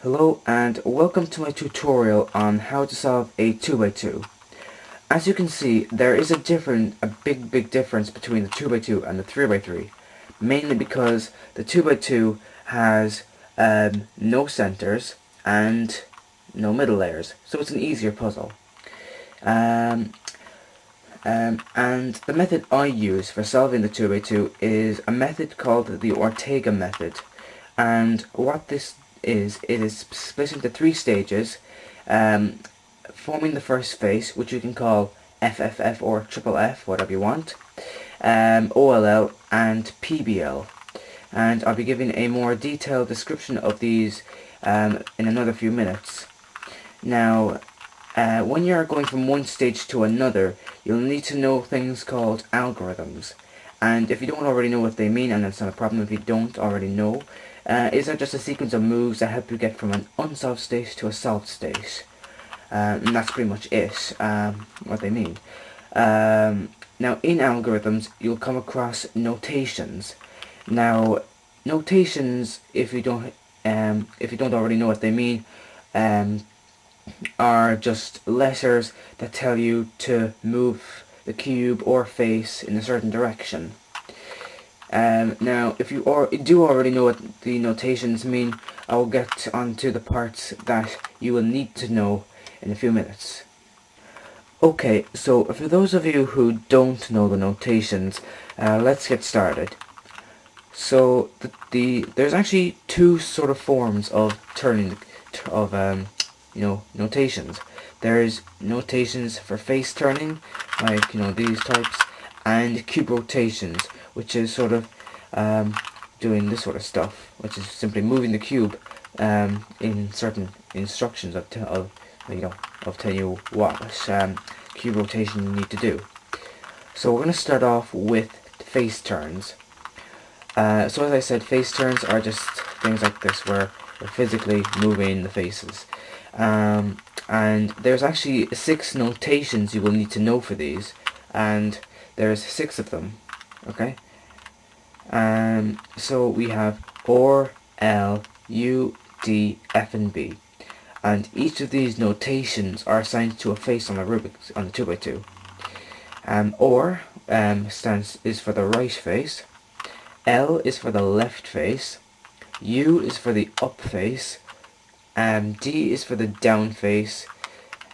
Hello and welcome to my tutorial on how to solve a 2x2. As you can see, there is a big difference between the 2x2 and the 3x3, mainly because the 2x2 has no centers and no middle layers, so it's an easier puzzle. And the method I use for solving the 2x2 is a method called the Ortega method. And what this is, it is split into three stages, forming the first face, which you can call FFF or triple F, whatever you want, OLL and PBL. And I'll be giving a more detailed description of these in another few minutes. Now, when you're going from one stage to another, you'll need to know things called algorithms. And if you don't already know what they mean, and that's not a problem if you don't already know, is just a sequence of moves that help you get from an unsolved state to a solved state. And that's pretty much it, what they mean. Now, in algorithms, you'll come across notations. Now, notations, if you don't already know what they mean, are just letters that tell you to move the cube or face in a certain direction. Now, if you do already know what the notations mean, I'll get onto the parts that you will need to know in a few minutes. Okay, so for those of you who don't know the notations, let's get started. So there's actually two sort of forms of notations. There's notations for face turning, like these types, and cube rotations, which is sort of doing this sort of stuff, which is simply moving the cube in certain instructions of telling you what cube rotation you need to do. So we're going to start off with face turns. So as I said, face turns are just things like this, where we're physically moving the faces. And there's actually 6 notations you will need to know for these, and there's 6 of them, okay? So we have OR, L, U, D, F, and B, and each of these notations are assigned to a face on the 2x2. OR is for the right face, L is for the left face, U is for the up face, D is for the down face,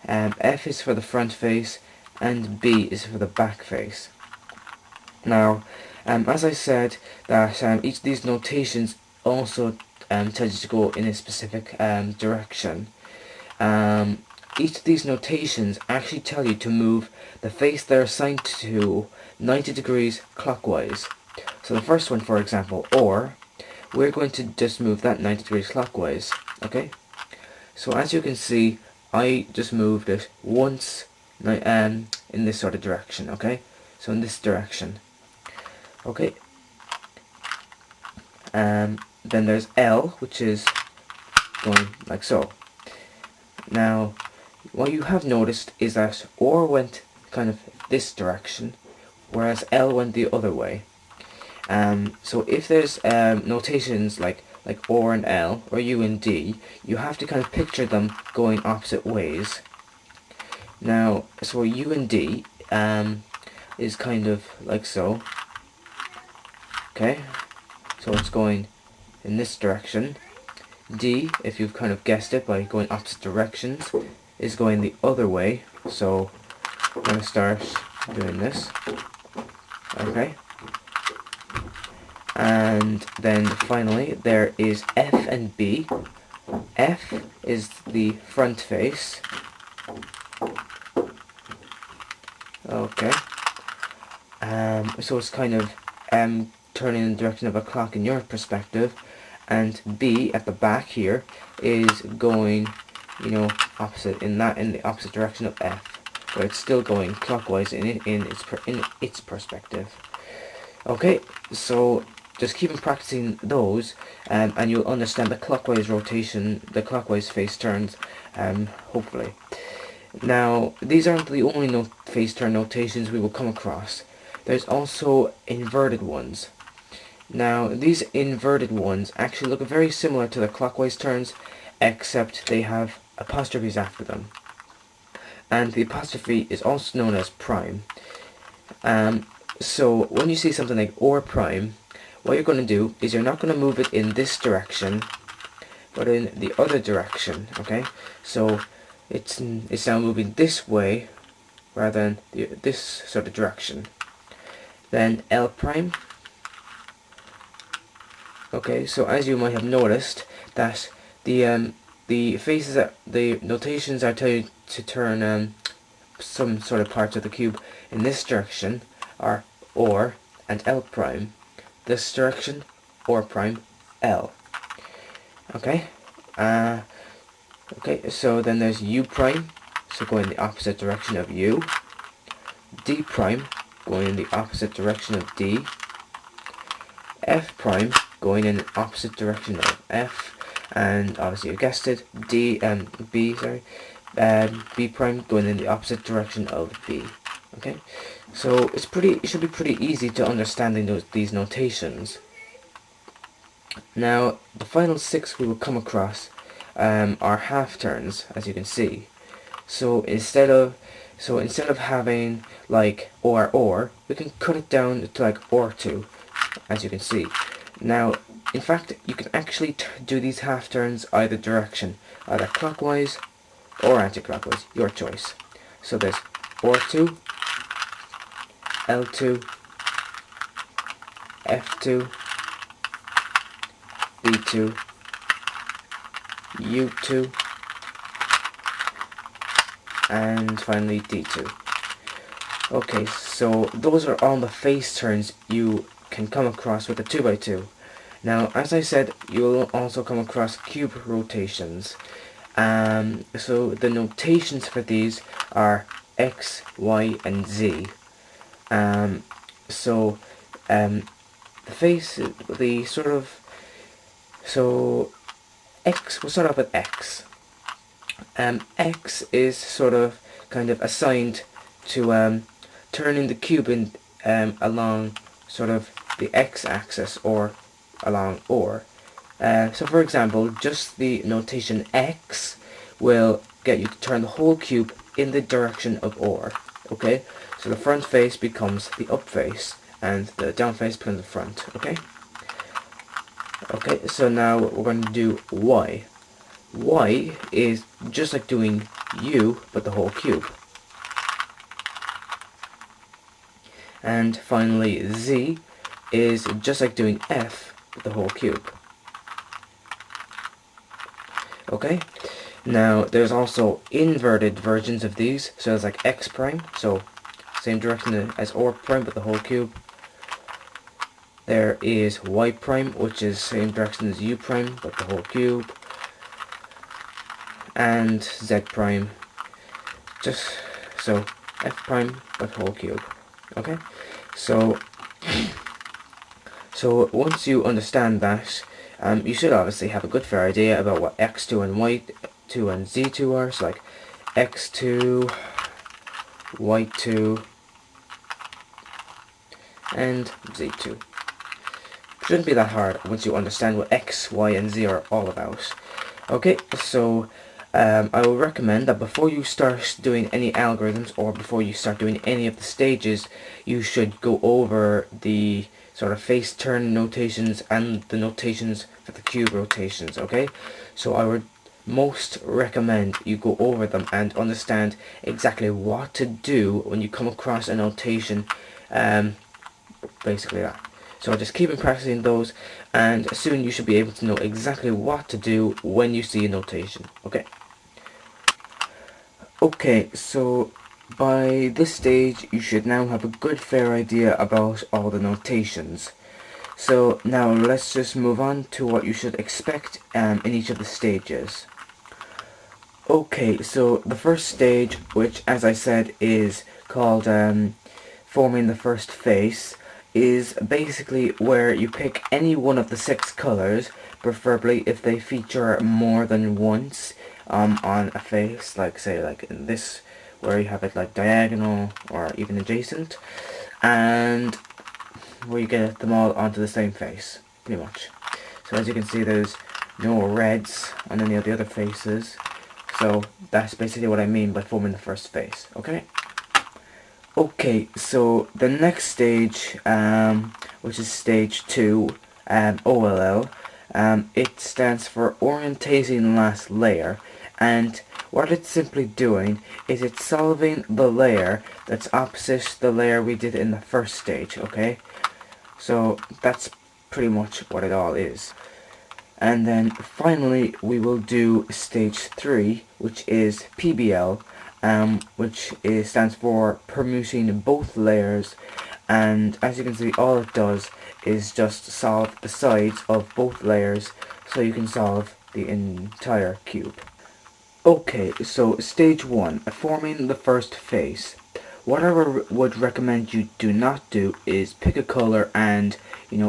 F is for the front face, and B is for the back face. Now, as I said, that each of these notations also tells you to go in a specific direction. Each of these notations actually tell you to move the face they're assigned to 90 degrees clockwise. So the first one, for example, OR, we're going to just move that 90 degrees clockwise, okay? So as you can see, I just moved it once in this sort of direction, okay? So in this direction, okay? Then there's L, which is going like so. Now, what you have noticed is that OR went kind of this direction, whereas L went the other way. So if there's notations like OR and L, or U and D, you have to kind of picture them going opposite ways. Now, so U and D is kind of like so. Okay, so it's going in this direction. D, if you've kind of guessed it by going opposite directions, is going the other way. So I'm going to start doing this. Okay. And then finally there is F and B. F is the front face. Okay. So it's kind of turning in the direction of a clock in your perspective, and B at the back here is going, opposite in the opposite direction of F, but it's still going clockwise in its perspective. Okay, so just keep on practicing those, and you'll understand the clockwise rotation, the clockwise face turns, hopefully. Now, these aren't the only face turn notations we will come across. There's also inverted ones. Now, these inverted ones actually look very similar to the clockwise turns, except they have apostrophes after them. And the apostrophe is also known as prime. So when you see something like or prime, what you're going to do is you're not going to move it in this direction, but in the other direction, okay? So it's now moving this way rather than this sort of direction. Then L prime. Okay, so as you might have noticed that the faces that the notations are telling you to turn some sort of parts of the cube in this direction are or and L prime. This direction, or prime, L. Okay. Okay. So then there's U prime, so going in the opposite direction of U. D prime, going in the opposite direction of D. F prime, going in the opposite direction of F, and obviously you guessed it, B prime going in the opposite direction of B. Okay, so it should be pretty easy to understanding these notations. Now the final 6 we will come across are half turns, as you can see. So instead of having like or, we can cut it down to like or two, as you can see. Now, in fact, you can actually do these half turns either direction, either clockwise or anti-clockwise, your choice. So there's or2, L2, F2, B2, U2, and finally D2. Okay, so those are all the face turns you can come across with a 2x2. Now, as I said, you'll also come across cube rotations. So the notations for these are X, Y, and Z. The face, so X, we'll start off with X. X is sort of kind of assigned to turning the cube in along sort of the x-axis or along or. So for example, just the notation X will get you to turn the whole cube in the direction of or. Okay, so the front face becomes the up face and the down face becomes the front. Okay. Okay, so now we're going to do Y. Y is just like doing U, but the whole cube. And finally, Z is just like doing F, but the whole cube. Okay? Now, there's also inverted versions of these, so it's like X prime, so same direction as or prime, but the whole cube. There is Y prime, which is same direction as U prime, but the whole cube. And Z prime, just so F prime, but whole cube. Okay, so once you understand that, you should obviously have a good fair idea about what X2 and Y2 and Z2 are. So like X2, Y2, and Z2. Shouldn't be that hard once you understand what X, Y, and Z are all about. Okay, so I will recommend that before you start doing any algorithms or before you start doing any of the stages, you should go over the sort of face turn notations and the notations for the cube rotations, okay? So I would most recommend you go over them and understand exactly what to do when you come across a notation, basically that. So just keep on practicing those, and soon you should be able to know exactly what to do when you see a notation, okay? Okay, so by this stage you should now have a good fair idea about all the notations. So now let's just move on to what you should expect in each of the stages. Okay, so the first stage, which as I said is called forming the first face, is basically where you pick any one of the 6 colors, preferably if they feature more than once on a face, like say like in this where you have it like diagonal or even adjacent, and where you get them all onto the same face, pretty much. So as you can see, there's no reds on any of the other faces. So that's basically what I mean by forming the first face, okay? Okay, so the next stage, which is stage 2, OLL, it stands for orientating last layer, and what it's simply doing is it's solving the layer that's opposite the layer we did in the first stage, okay? So that's pretty much what it all is. And then finally we will do stage 3, which is PBL, stands for permuting both layers, and as you can see all it does is just solve the sides of both layers so you can solve the entire cube. Okay, so stage 1, forming the first face. What I would recommend you do not do is pick a color and,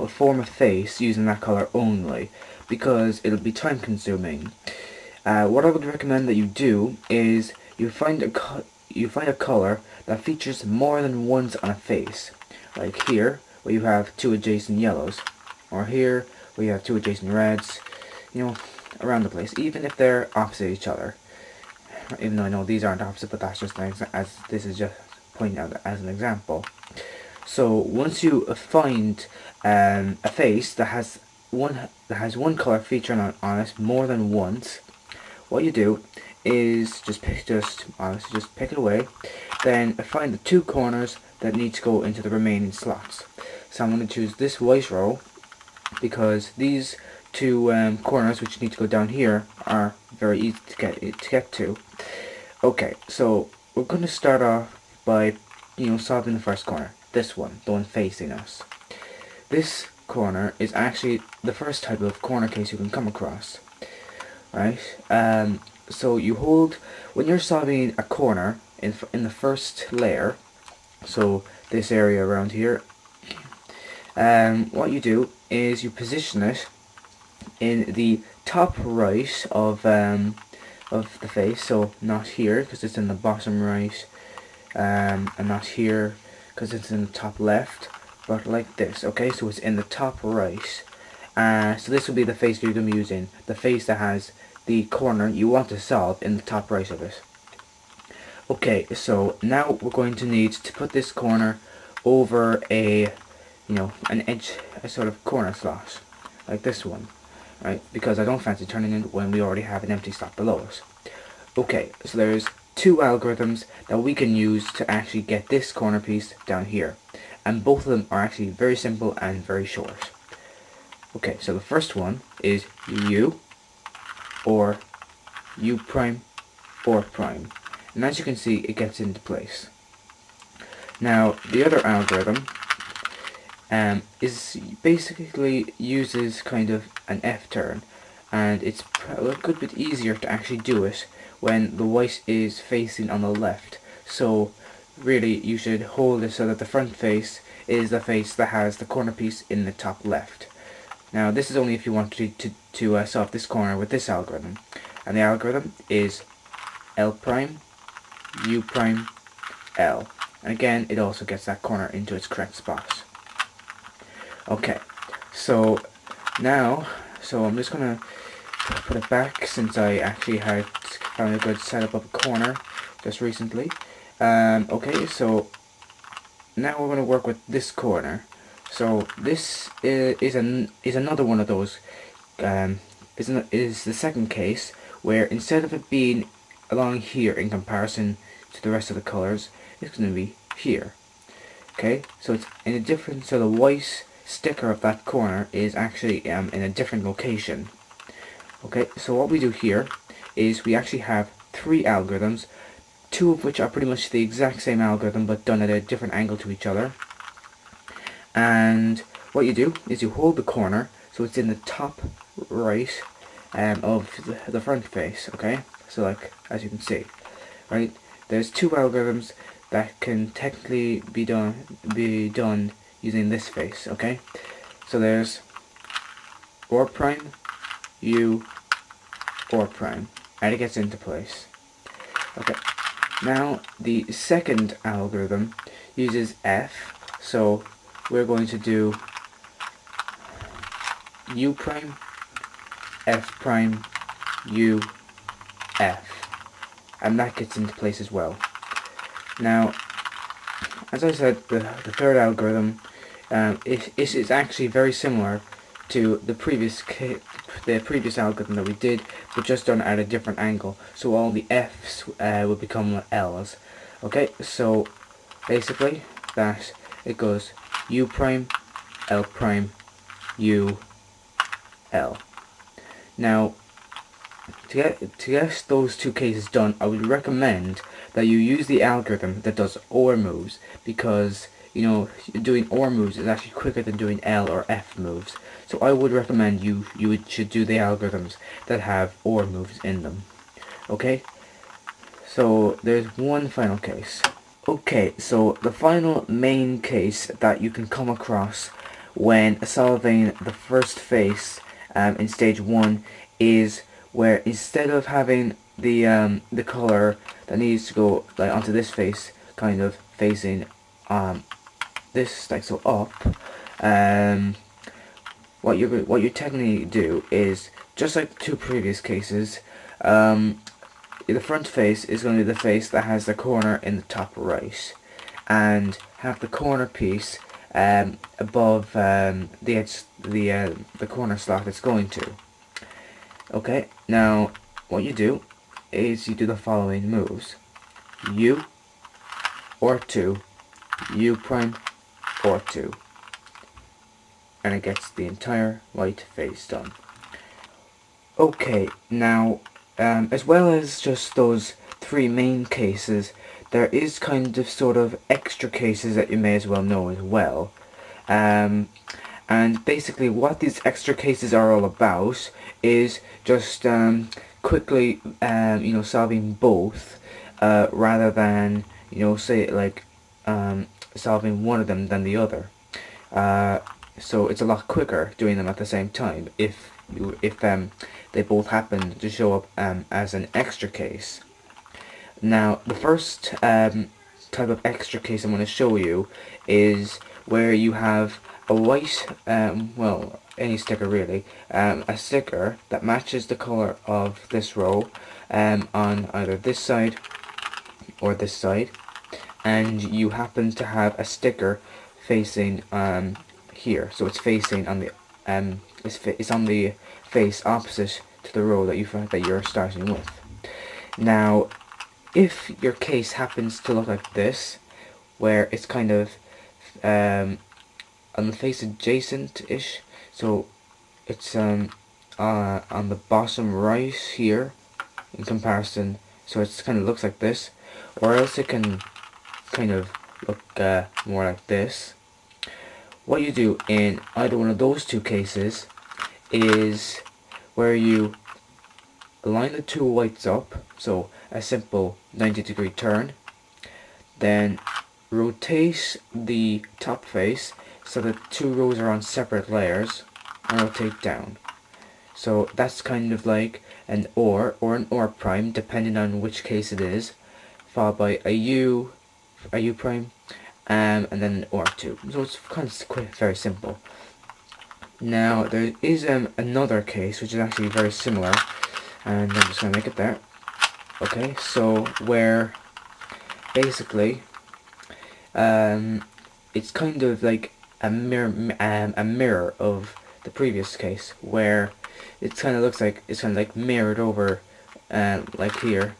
form a face using that color only, because it'll be time consuming. What I would recommend that you do is you find a color that features more than once on a face, like here where you have two adjacent yellows, or here where you have two adjacent reds, around the place, even if they're opposite each other. Even though I know these aren't opposite, but that's just as this is just pointing out as an example. So once you find a face that has one color featuring on it more than once, what you do is just pick it away. Then find the two corners that need to go into the remaining slots. So I'm going to choose this white row because these two corners which need to go down here are very easy to get to. Okay, so we're going to start off by solving the first corner. This one, the one facing us. This corner is actually the first type of corner case you can come across. Right? So you hold, when you're solving a corner in the first layer, so this area around here, what you do is you position it in the top right of the face, so not here because it's in the bottom right, and not here because it's in the top left, but like this, okay? So it's in the top right. So this will be the face you're going to be using, the face that has the corner you want to solve in the top right of it. Okay, so now we're going to need to put this corner over an edge, a sort of corner slot, like this one, right? Because I don't fancy turning it when we already have an empty slot below us. Okay, so there's two algorithms that we can use to actually get this corner piece down here, and both of them are actually very simple and very short. Okay, so the first one is U or U prime or prime, and as you can see it gets into place. Now the other algorithm is basically uses kind of an F turn, and it's a good bit easier to actually do it when the white is facing on the left. So really you should hold it so that the front face is the face that has the corner piece in the top left. Now this is only if you want to solve this corner with this algorithm, and the algorithm is L prime, U prime, L, and again it also gets that corner into its correct spot. Okay, so now, I'm just gonna put it back since I actually had found a good setup of a corner just recently. Okay, so now we're gonna work with this corner. So this is another one of those. Is the second case where instead of it being along here in comparison to the rest of the colors, it's going to be here. Okay, so it's in a different. So the white sticker of that corner is actually in a different location. Okay, so what we do here is we actually have three algorithms, two of which are pretty much the exact same algorithm but done at a different angle to each other. And what you do is you hold the corner so it's in the top right of the front face, okay? So like, as you can see, right? There's two algorithms that can technically be done using this face, okay? So there's or prime, U, or prime, and it gets into place. Okay, now the second algorithm uses F, so we're going to do U prime, F prime, U, F, and that gets into place as well. Now, as I said, the third algorithm is actually very similar to the previous algorithm that we did, but just done at a different angle. So all the F's will become L's. Okay, so basically that it goes U prime, L prime, U, L. Now, to get those two cases done, I would recommend that you use the algorithm that does OR moves, because doing OR moves is actually quicker than doing L or F moves. So I would recommend you should do the algorithms that have OR moves in them. Okay? So there's one final case. Okay, so the final main case that you can come across when solving the first face in stage 1 is where instead of having the color that needs to go like onto this face kind of facing this like so up, what you technically do is just like the two previous cases. The front face is going to be the face that has the corner in the top right, and have the corner piece above the edge, the corner slot it's going to. Okay, now what you do is you do the following moves: U, or 2, U prime, or 2, and it gets the entire white face done. Okay, now as well as just those three main cases, there is kind of sort of extra cases that you may as well know as well. And basically what these extra cases are all about is just quickly solving both rather than say like solving one of them than the other. So it's a lot quicker doing them at the same time if they both happen to show up as an extra case. Now, the first type of extra case I'm going to show you is where you have a white, well, any sticker really, a sticker that matches the color of this row on either this side or this side, and you happen to have a sticker facing here, so it's facing on the it's on the face opposite to the row that you're starting with. Now, if your case happens to look like this, where it's kind of on the face adjacent-ish, so it's on the bottom right here in comparison, so it kind of looks like this, or else it can kind of look more like this. What you do in either one of those two cases is where you line the two whites up, so a simple 90-degree turn, then rotate the top face so that two rows are on separate layers, and rotate down. So that's kind of like an OR or an OR prime, depending on which case it is, followed by a U prime, and then an OR2. So it's kind of very simple. Now there is another case which is actually very similar, and I'm just going to make it there. Okay, so where basically it's kind of like a mirror of the previous case, where it kind of looks like it's kind of like mirrored over like here,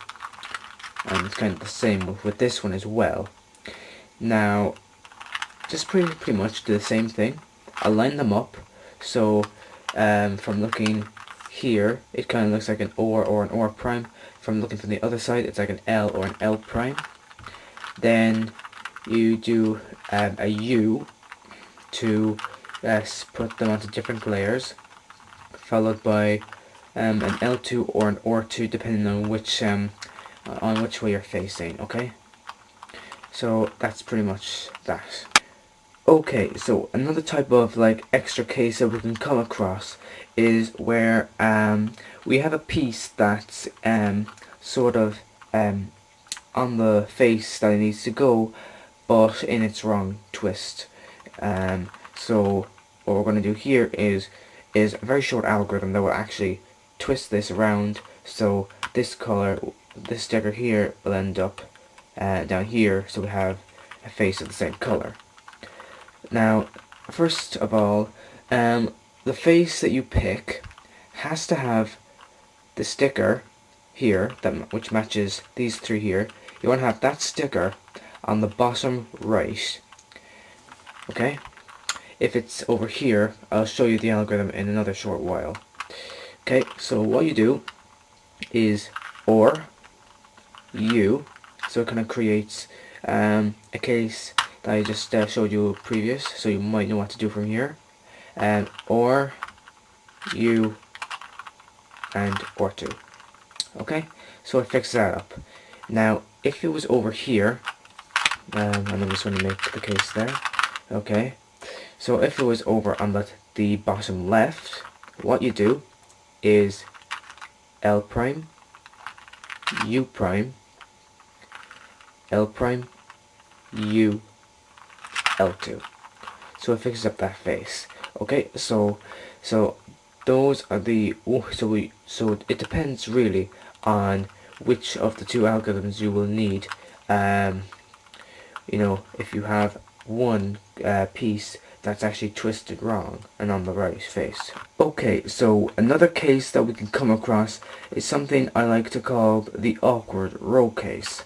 and it's kind of the same with this one as well. Now just pretty much do the same thing. I'll line them up, so from looking here it kind of looks like an or an OR prime. From looking from the other side it's like an L or an L prime. Then you do a U to put them onto different layers, followed by an L2 or an OR2 depending on which way you're facing. Okay, so that's pretty much that. Okay, so another type of like extra case that we can come across is where we have a piece that's sort of on the face that it needs to go, but in its wrong twist. So what we're going to do here is a very short algorithm that will actually twist this around so this color, this sticker here will end up down here, so we have a face of the same color. Now, first of all, the face that you pick has to have the sticker here, which matches these three here. You want to have that sticker on the bottom right. Okay? If it's over here, I'll show you the algorithm in another short while. Okay, so what you do is OR U, so it kind of creates a case that I just showed you previous, so you might know what to do from here. OR U and OR2. Okay, so it fixes that up. Now, if it was over here, and I'm just going to make the case there. Okay, so if it was over on the bottom left, what you do is L prime, U prime, L prime, U, L2. So it fixes up that face. Okay, so those are the so it depends really on which of the two algorithms you will need. You know, if you have one piece that's actually twisted wrong and on the right face. Okay, so another case that we can come across is something I like to call the awkward row case.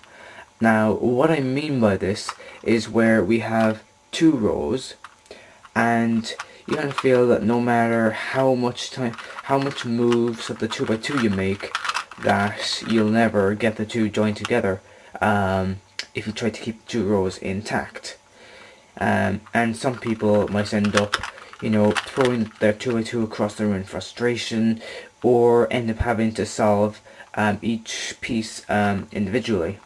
Now, what I mean by this is where we have two rows, and you kind of feel that no matter how much moves of the 2x2 you make, that you'll never get the two joined together if you try to keep the two rows intact. And some people might end up, you know, throwing their 2x2 across the room in frustration, or end up having to solve each piece individually.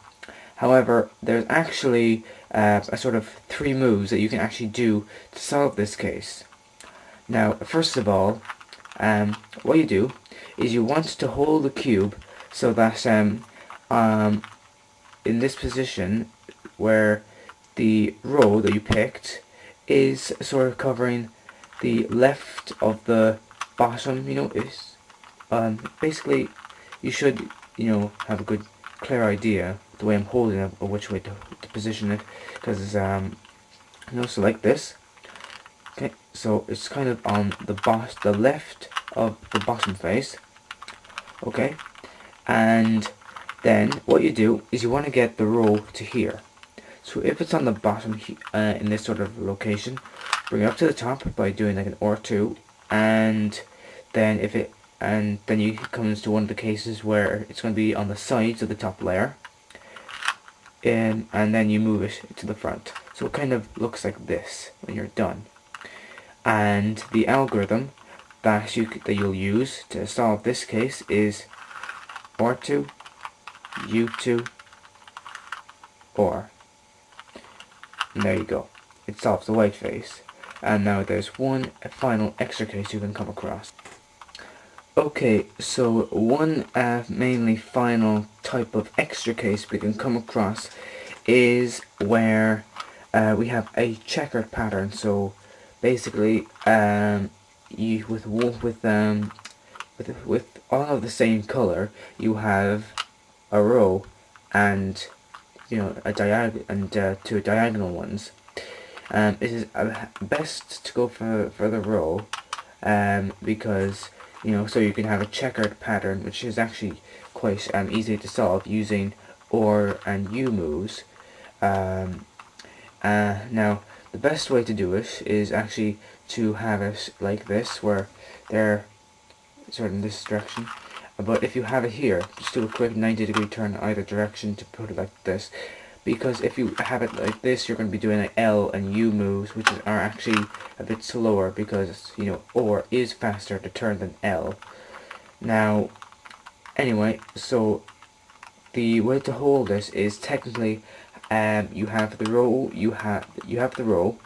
However, there's actually a sort of 3 moves that you can actually do to solve this case. Now, first of all, what you do is you want to hold the cube so that in this position where the row that you picked is sort of covering the left of the bottom, you know, is basically you should, you know, have a good clear idea the way I'm holding it or which way to position it, because you know, so like this. Okay, so it's kind of on the left of the bottom face. Okay, and then what you do is you want to get the row to here. So if it's on the bottom in this sort of location, bring it up to the top by doing like an OR2, and then then you come to one of the cases where it's going to be on the sides of the top layer, and then you move it to the front. So it kind of looks like this when you're done. And the algorithm that you'll use to solve this case is OR2, U2, OR. And there you go. It solves the white face. And now there's one final extra case you can come across. Okay, so one mainly final type of extra case we can come across is where we have a checkered pattern. So basically, you with all of the same color, you have a row and, you know, a diagonal and two diagonal ones. It is best to go for the row because, you know, so you can have a checkered pattern, which is actually quite easy to solve using OR and U moves. Now, the best way to do it is actually to have it like this, where they're sort of in this direction. But if you have it here, just do a quick 90-degree turn either direction to put it like this. Because if you have it like this, you're going to be doing like L and U moves, which are actually a bit slower because, you know, OR is faster to turn than L. Now, anyway, so the way to hold this is technically you have the row, you have the row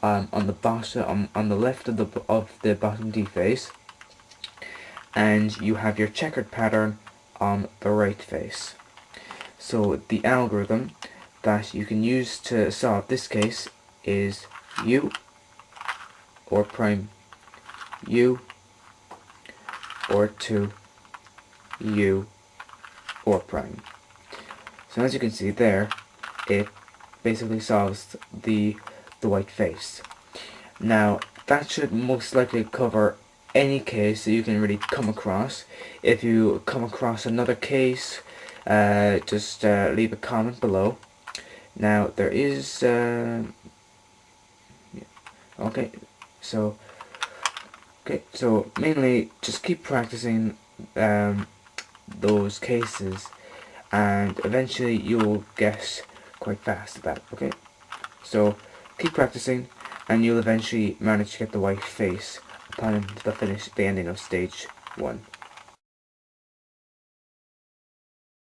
on the bottom, on the left of the bottom D face, and you have your checkered pattern on the right face. So the algorithm that you can use to solve this case is U, OR prime, U, OR2, U, or prime. So as you can see there, it basically solves the white face. Now, that should most likely cover any case that you can really come across. If you come across another case, just leave a comment below. Now, there is... okay, so... Okay, so mainly just keep practicing those cases, and eventually you'll get quite fast at that, okay? So keep practicing, and you'll eventually manage to get the white face upon the ending of stage 1.